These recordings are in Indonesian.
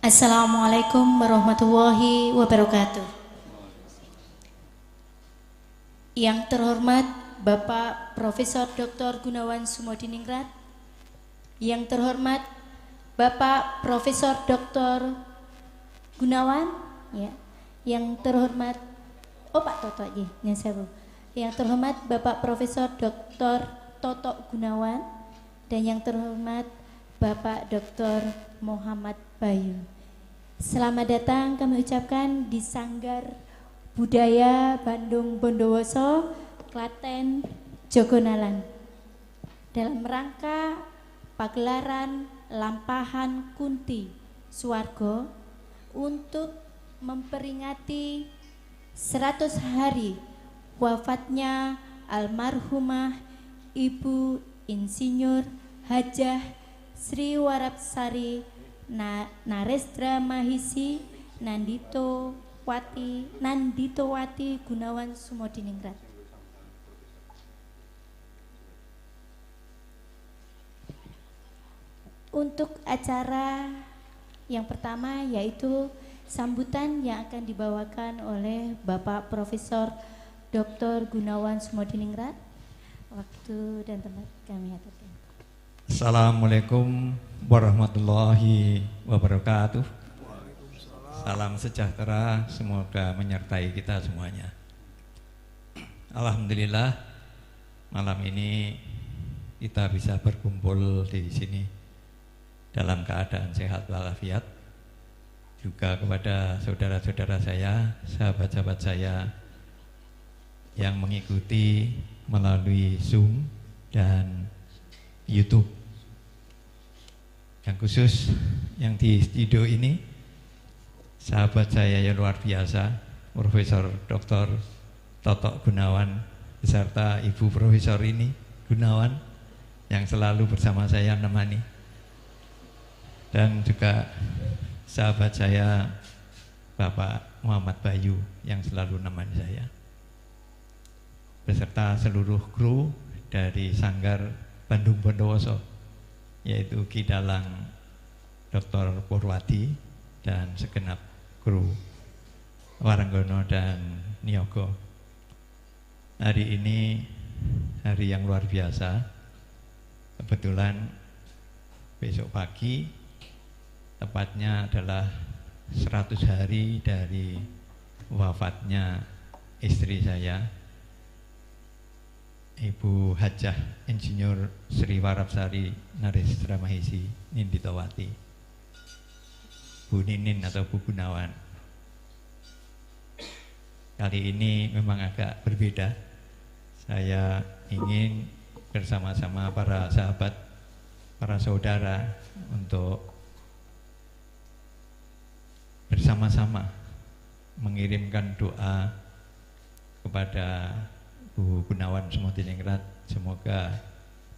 Assalamualaikum warahmatullahi wabarakatuh. Yang terhormat Bapak Profesor Dr. Gunawan Sumodiningrat, yang terhormat Bapak Profesor Dr. Gunawan, ya, yang terhormat Pak Toto, yang terhormat Bapak Profesor Dr. Toto Gunawan, dan yang terhormat Bapak Dr. Muhammad Bayu. Selamat datang kami ucapkan di Sanggar Budaya Bandung Bondowoso, Klaten, Jogonalan, dalam rangka pagelaran Lampahan Kunti Suwargo untuk memperingati 100 hari wafatnya almarhumah Ibu Insinyur Hajah Sri Warapsari Narestra Mahisi Nanditowati Gunawan Sumodiningrat. Untuk acara yang pertama yaitu sambutan yang akan dibawakan oleh Bapak Profesor Dr. Gunawan Sumodiningrat. Waktu dan tempat kami aturkan. Assalamualaikum warahmatullahi wabarakatuh. Salam sejahtera semoga menyertai kita semuanya. Alhamdulillah malam ini kita bisa berkumpul di sini dalam keadaan sehat walafiat. Juga kepada saudara-saudara saya, sahabat-sahabat saya yang mengikuti melalui Zoom dan YouTube. Yang khusus yang di studio ini sahabat saya yang luar biasa, Profesor Dr. Toto Gunawan beserta Ibu Profesor ini Gunawan yang selalu bersama saya menemani, dan juga sahabat saya Bapak Muhammad Bayu yang selalu menemani saya, beserta seluruh kru dari Sanggar Bandung Bondowoso, yaitu Ki Dalang Dr. Purwati dan segenap kru Waranggono dan Niyogo. Hari ini hari yang luar biasa. Kebetulan besok pagi tepatnya adalah 100 hari dari wafatnya istri saya, Ibu Hajah Insinyur Sri Warapsari Narestra Mahisi Ninditowati, Bu Ninin atau Bu Gunawan. Kali ini memang agak berbeda. Saya ingin bersama-sama para sahabat, para saudara untuk bersama-sama mengirimkan doa kepada Bu Gunawan Sumodiningrat, semoga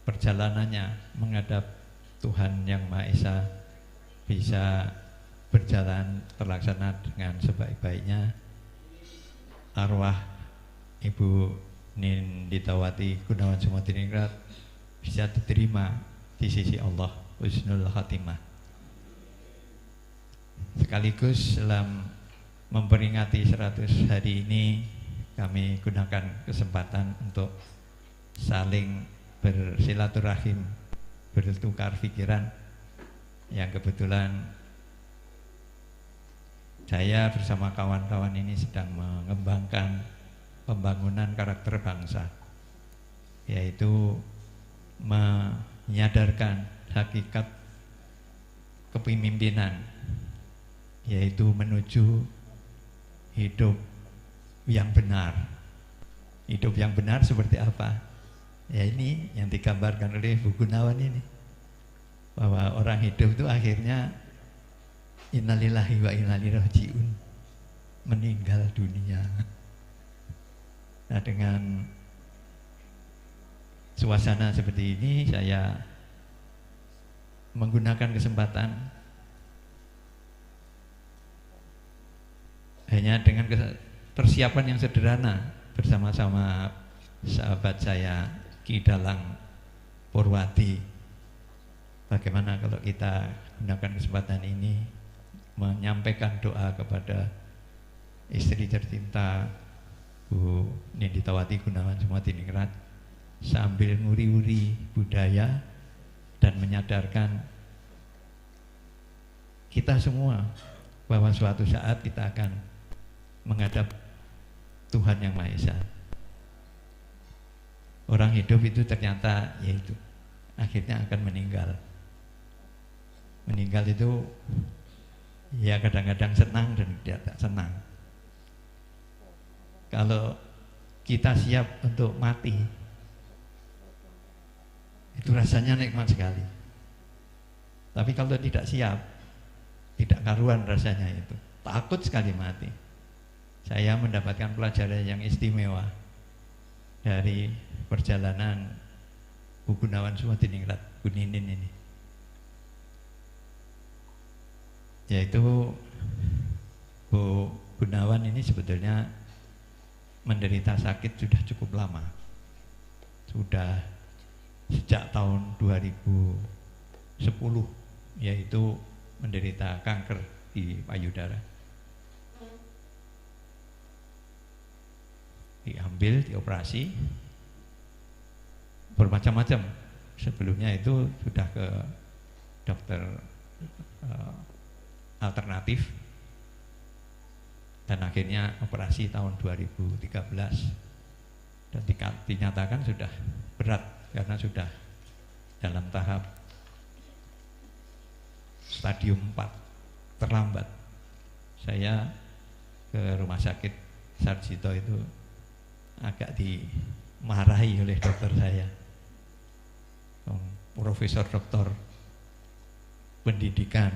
perjalanannya menghadap Tuhan Yang Maha Esa bisa berjalan terlaksana dengan sebaik-baiknya. Arwah Ibu Ninditowati Gunawan Sumodiningrat bisa diterima di sisi Allah husnul khatimah. Sekaligus dalam memperingati 100 hari ini, kami gunakan kesempatan untuk saling bersilaturahim, bertukar pikiran, yang kebetulan saya bersama kawan-kawan ini sedang mengembangkan pembangunan karakter bangsa, yaitu menyadarkan hakikat kepemimpinan, yaitu menuju hidup yang benar. Hidup yang benar seperti apa? Ya ini yang digambarkan oleh Bu Gunawan ini, bahwa orang hidup itu akhirnya innalillahi wa inna ilaihi rajiun, meninggal dunia. Nah, dengan suasana seperti ini, saya menggunakan kesempatan hanya dengan persiapan yang sederhana bersama-sama sahabat saya Ki Dalang Purwati. Bagaimana kalau kita gunakan kesempatan ini menyampaikan doa kepada istri tercinta Bu Ninditawati Gunawan Sumodiningrat sambil nguri-uri budaya dan menyadarkan kita semua bahwa suatu saat kita akan menghadap Tuhan Yang Maha Esa. Orang hidup itu ternyata yaitu akhirnya akan meninggal. Meninggal itu ya kadang-kadang senang dan tidak senang. Kalau kita siap untuk mati, itu rasanya nikmat sekali. Tapi kalau tidak siap, tidak karuan rasanya itu. Takut sekali mati. Saya mendapatkan pelajaran yang istimewa dari perjalanan Bu Gunawan Sumodiningrat, Bu Ninin ini. Yaitu Bu Gunawan ini sebetulnya menderita sakit sudah cukup lama. Sudah sejak tahun 2010, yaitu menderita kanker di payudara. Diambil, dioperasi, bermacam-macam. Sebelumnya itu sudah ke dokter alternatif, dan akhirnya operasi tahun 2013 dan dinyatakan sudah berat karena sudah dalam tahap stadium 4 terlambat. Saya ke rumah sakit Sarjito itu agak dimarahi oleh dokter saya, profesor doktor pendidikan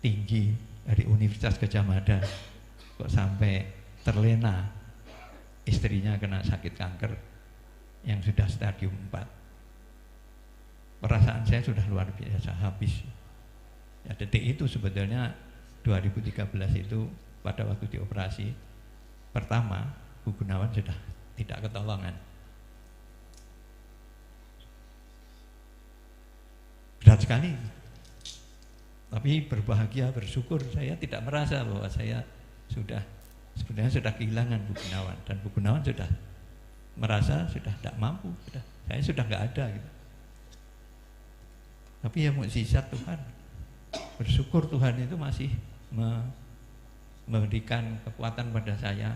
tinggi dari Universitas Gadjah Mada, kok sampai terlena istrinya kena sakit kanker yang sudah stadium 4. Perasaan saya sudah luar biasa, habis. Ya, detik itu sebetulnya 2013 itu pada waktu dioperasi pertama, Bu Gunawan sudah tidak ketolongan. Berat sekali. Tapi berbahagia, bersyukur, saya tidak merasa bahwa saya sebenarnya sudah kehilangan Bu Gunawan, dan Bu Gunawan sudah merasa sudah tidak mampu, saya sudah nggak ada gitu. Tapi ya mukjizat Tuhan, bersyukur Tuhan itu masih memberikan kekuatan pada saya.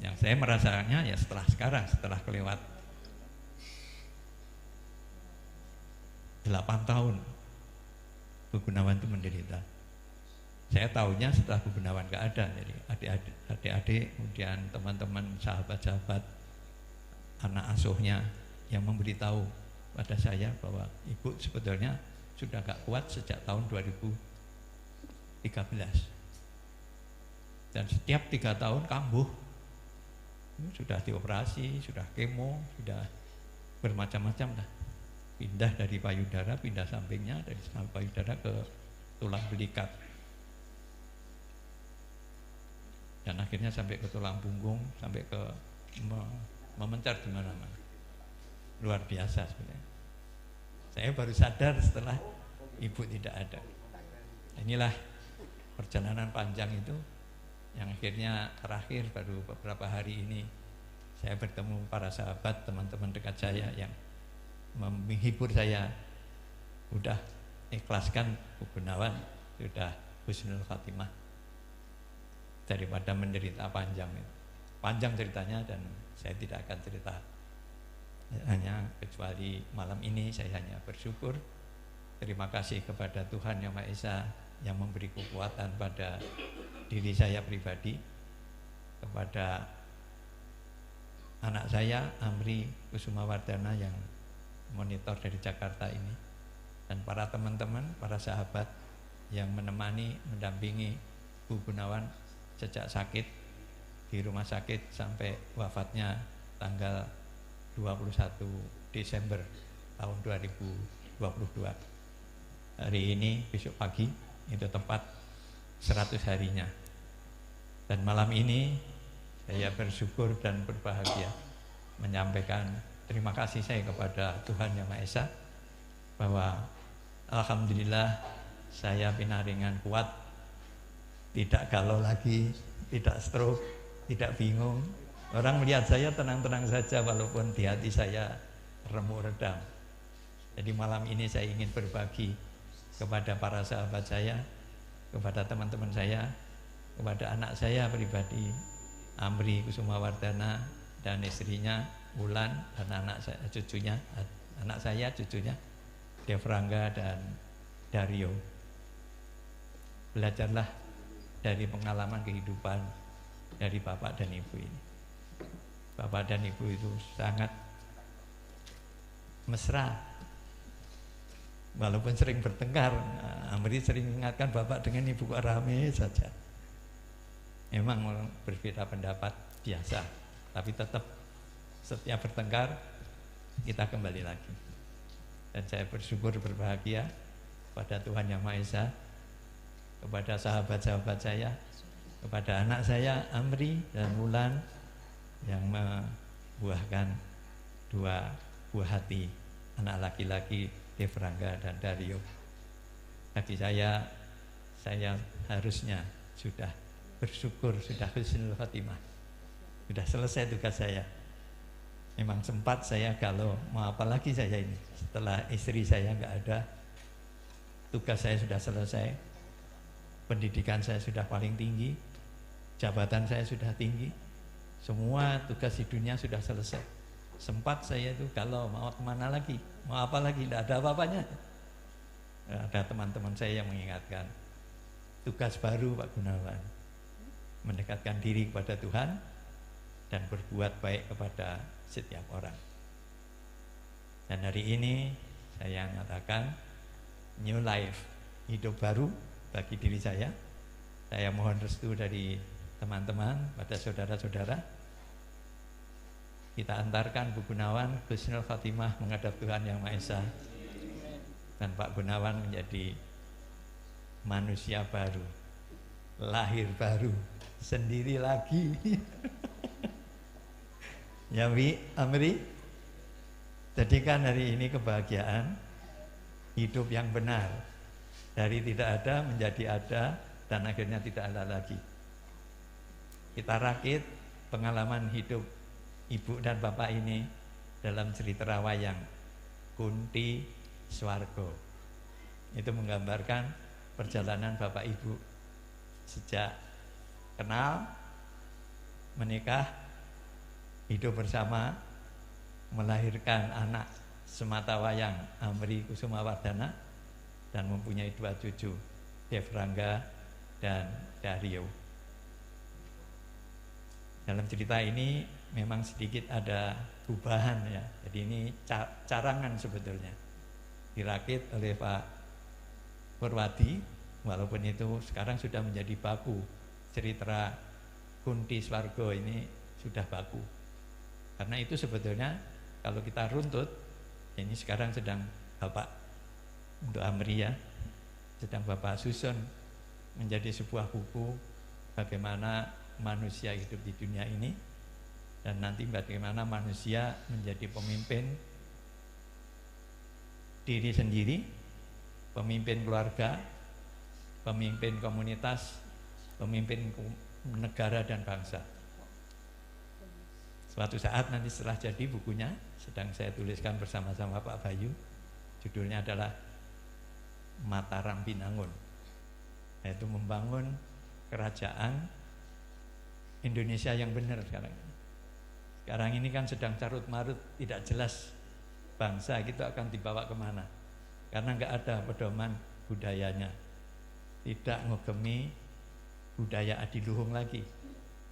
Yang saya merasakannya ya setelah kelewat 8 tahun Bu Gunawan itu menderita. Saya tahunya setelah Bu Gunawan gak ada, jadi adik-adik, kemudian teman-teman, sahabat-sahabat, anak asuhnya yang memberitahu pada saya bahwa ibu sebetulnya sudah gak kuat sejak tahun 2013. Dan setiap 3 tahun kambuh. Sudah dioperasi, sudah kemo, sudah bermacam-macam lah. Pindah dari payudara, pindah sampingnya, dari payudara ke tulang belikat. Dan akhirnya sampai ke tulang punggung, sampai ke memencar di mana-mana. Luar biasa sebenarnya. Saya baru sadar setelah ibu tidak ada. Inilah perjalanan panjang itu yang akhirnya terakhir baru beberapa hari ini saya bertemu para sahabat, teman-teman dekat saya yang menghibur saya. Udah ikhlaskan Bu Gunawan, sudah husnul khatimah daripada menderita panjang. Panjang ceritanya dan saya tidak akan cerita, hanya kecuali malam ini saya hanya bersyukur, terima kasih kepada Tuhan Yang Maha Esa yang memberi kekuatan pada diri saya pribadi, kepada anak saya Amri Kusumawardana yang monitor dari Jakarta ini, dan para teman-teman, para sahabat yang menemani, mendampingi Bu Gunawan sejak sakit di rumah sakit sampai wafatnya tanggal 21 Desember tahun 2022. Hari ini, besok pagi, itu tepat 100 harinya. Dan malam ini saya bersyukur dan berbahagia menyampaikan terima kasih saya kepada Tuhan Yang Maha Esa bahwa alhamdulillah saya pinaringan kuat tidak galau lagi, tidak stroke, tidak bingung. Orang melihat saya tenang-tenang saja walaupun di hati saya remuk redam. Jadi malam ini saya ingin berbagi kepada para sahabat saya, kepada teman-teman saya, kepada anak saya pribadi, Amri Kusumawardana dan istrinya Wulan, dan anak saya, cucunya, Devrangga dan Dario. Belajarlah dari pengalaman kehidupan dari Bapak dan Ibu ini. Bapak dan Ibu itu sangat mesra, walaupun sering bertengkar. Amri sering mengingatkan Bapak dengan Ibu kok rame saja. Memang berbeda pendapat biasa, tapi tetap setiap bertengkar kita kembali lagi. Dan saya bersyukur berbahagia pada Tuhan Yang Maha Esa, kepada sahabat-sahabat saya, kepada anak saya Amri dan Wulan yang membuahkan 2 buah hati, anak laki-laki Devrangga dan Dario. Bagi saya harusnya sudah bersyukur, sudah husnul khotimah, sudah selesai tugas saya. Memang sempat saya galau, mau apa lagi saya ini, setelah istri saya nggak ada, tugas saya sudah selesai, pendidikan saya sudah paling tinggi, jabatan saya sudah tinggi, semua tugas di dunia sudah selesai. Sempat saya itu galau, mau kemana lagi, mau apa lagi, tidak ada apa-apanya. Ada teman-teman saya yang mengingatkan, tugas baru Pak Gunawan, mendekatkan diri kepada Tuhan dan berbuat baik kepada setiap orang. Dan hari ini saya nyatakan new life, hidup baru bagi diri saya. Saya mohon restu dari teman-teman pada saudara-saudara. Kita antarkan Bu Gunawan husnul khotimah menghadap Tuhan Yang Maha Esa, dan Pak Gunawan menjadi manusia baru, lahir baru, sendiri lagi. Ya Amri, jadikan hari ini kebahagiaan, hidup yang benar, dari tidak ada menjadi ada, dan akhirnya tidak ada lagi. Kita rakit pengalaman hidup Ibu dan Bapak ini dalam cerita wayang Kunti Swargo. Itu menggambarkan perjalanan Bapak Ibu sejak kenal, menikah, hidup bersama, melahirkan anak semata wayang Amri Kusumawardana, dan mempunyai 2 cucu, Devrangga dan Dario. Dalam cerita ini memang sedikit ada perubahan ya. Jadi ini carangan sebetulnya, dirakit oleh Pak Purwadi, walaupun itu sekarang sudah menjadi baku. Cerita Kunti Swargo ini sudah baku. Karena itu sebetulnya kalau kita runtut, ini sekarang sedang Bapak untuk Amri ya, sedang Bapak susun menjadi sebuah buku bagaimana manusia hidup di dunia ini, dan nanti bagaimana manusia menjadi pemimpin diri sendiri, pemimpin keluarga, pemimpin komunitas, pemimpin negara dan bangsa. Suatu saat nanti setelah jadi bukunya, sedang saya tuliskan bersama-sama Pak Bayu, judulnya adalah Mataram Binangun, yaitu membangun kerajaan Indonesia yang benar sekarang. Sekarang ini kan sedang carut marut, tidak jelas bangsa kita akan dibawa kemana, karena nggak ada pedoman budayanya, tidak ngogemi budaya adiluhung lagi,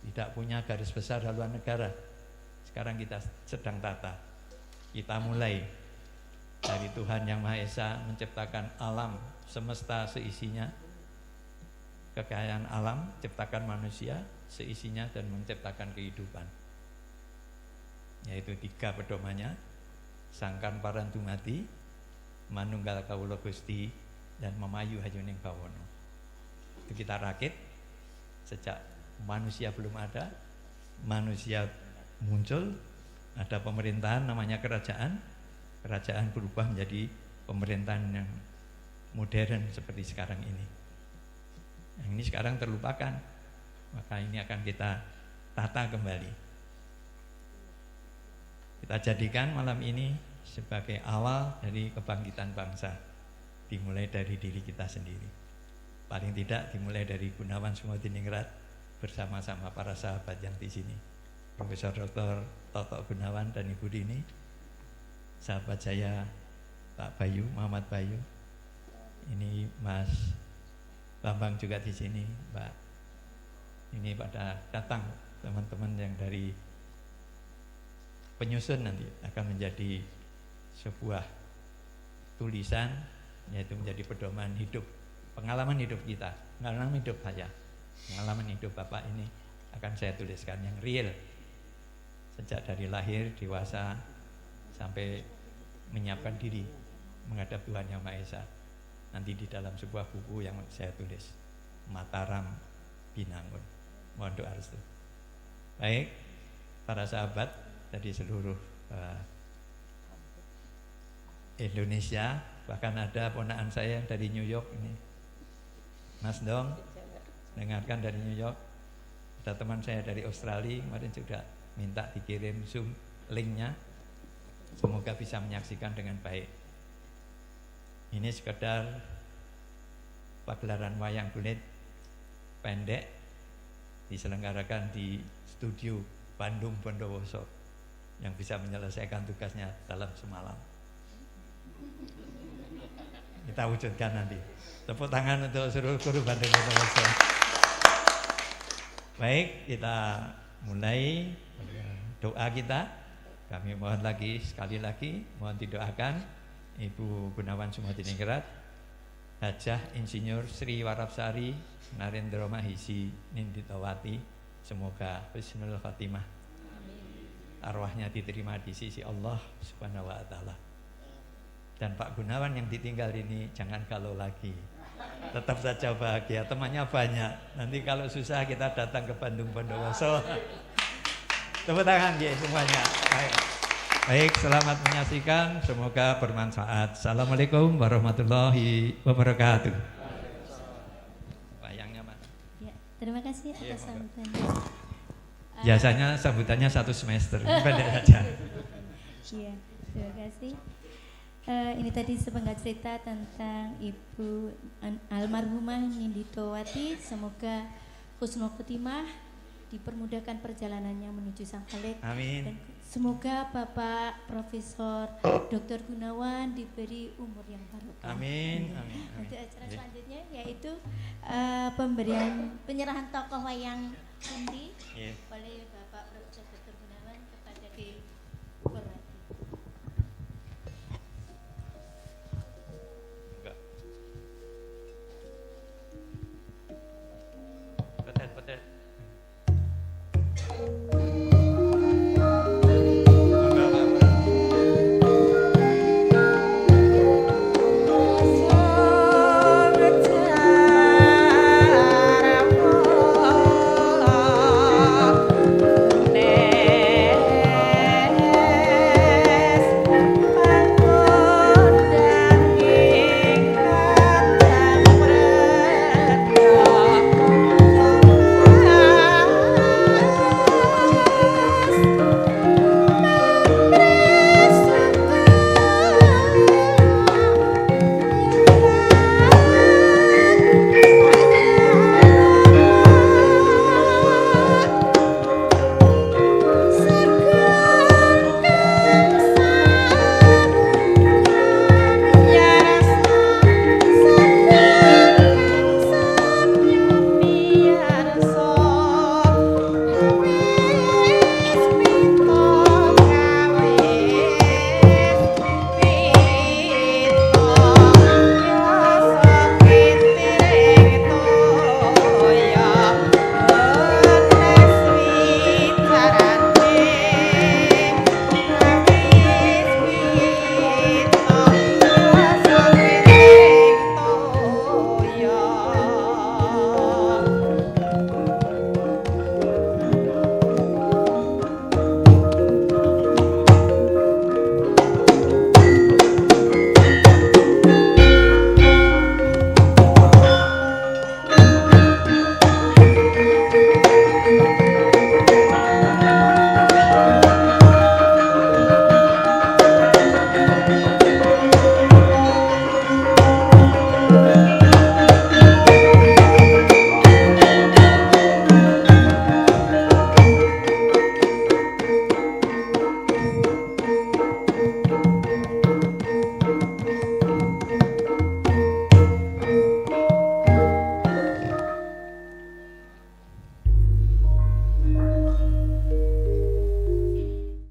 tidak punya garis besar haluan negara. Sekarang kita sedang tata. Kita mulai dari Tuhan Yang Maha Esa menciptakan alam semesta seisinya, kekayaan alam, ciptakan manusia seisinya, dan menciptakan kehidupan. Yaitu 3 pedomannya: Sangkan Parantumati, Manunggal Kawula Gusti, dan Memayu Hayuning Bawono. Itu kita rakit sejak manusia belum ada, manusia muncul, ada pemerintahan namanya kerajaan, kerajaan berubah menjadi pemerintahan yang modern seperti sekarang ini. Yang ini ini sekarang terlupakan. Maka ini akan kita tata kembali. Kita jadikan malam ini sebagai awal dari kebangkitan bangsa. Dimulai dari diri kita sendiri. Paling tidak dimulai dari Gunawan Sumodiningrat bersama-sama para sahabat yang di sini. Profesor Dr. Toto Gunawan dan Ibu Dini, sahabat saya Pak Bayu, Muhammad Bayu. Ini Mas Bambang juga di sini, Mbak. Ini pada datang teman-teman yang dari penyusun nanti akan menjadi sebuah tulisan, yaitu menjadi pedoman hidup, pengalaman hidup kita, pengalaman hidup saya, pengalaman hidup Bapak ini akan saya tuliskan yang real sejak dari lahir, dewasa sampai menyiapkan diri menghadap Tuhan Yang Maha Esa. Nanti di dalam sebuah buku yang saya tulis, Mataram Binangun. Mohon doa restu. Baik, para sahabat dari seluruh Indonesia, bahkan ada ponakan saya dari New York ini, Mas Dong, dengarkan dari New York. Ada teman saya dari Australia kemarin juga minta dikirim Zoom linknya. Semoga bisa menyaksikan dengan baik. Ini sekedar pagelaran wayang kulit pendek diselenggarakan di studio Bandung Bondowoso yang bisa menyelesaikan tugasnya dalam semalam. Kita wujudkan nanti. Tepuk tangan untuk seluruh kru Bandung Bondowoso. Baik, kita mulai doa kita. Kami mohon lagi, sekali lagi mohon didoakan Ibu Gunawan Sumodiningrat, Hajah Insinyur Sri Warapsari Narendra Mahisi Ninditawati, semoga husnul khatimah, arwahnya diterima di sisi Allah Subhanahu wa taala. Dan Pak Gunawan yang ditinggal ini jangan galau lagi, tetap saja bahagia, temannya banyak. Nanti kalau susah kita datang ke Bandung Bondowoso. Tepuk tangan ya semuanya. Baik, selamat menyaksikan, semoga bermanfaat. Assalamualaikum warahmatullahi wabarakatuh. Wayangnya mana? Ya, terima kasih atas sambutannya. Biasanya sambutannya 1 semester, pendek saja. Iya, terima kasih. Ini tadi sepenggal cerita tentang Ibu almarhumah Ninditawati. Semoga husnul khotimah, dipermudahkan perjalanannya menuju Sang Khalid. Amin. Dan semoga Bapak Profesor Dr. Gunawan diberi umur yang barokah. Amin. Amin. Untuk acara selanjutnya yaitu penyerahan tokoh wayang pundi oleh Bapak Profesor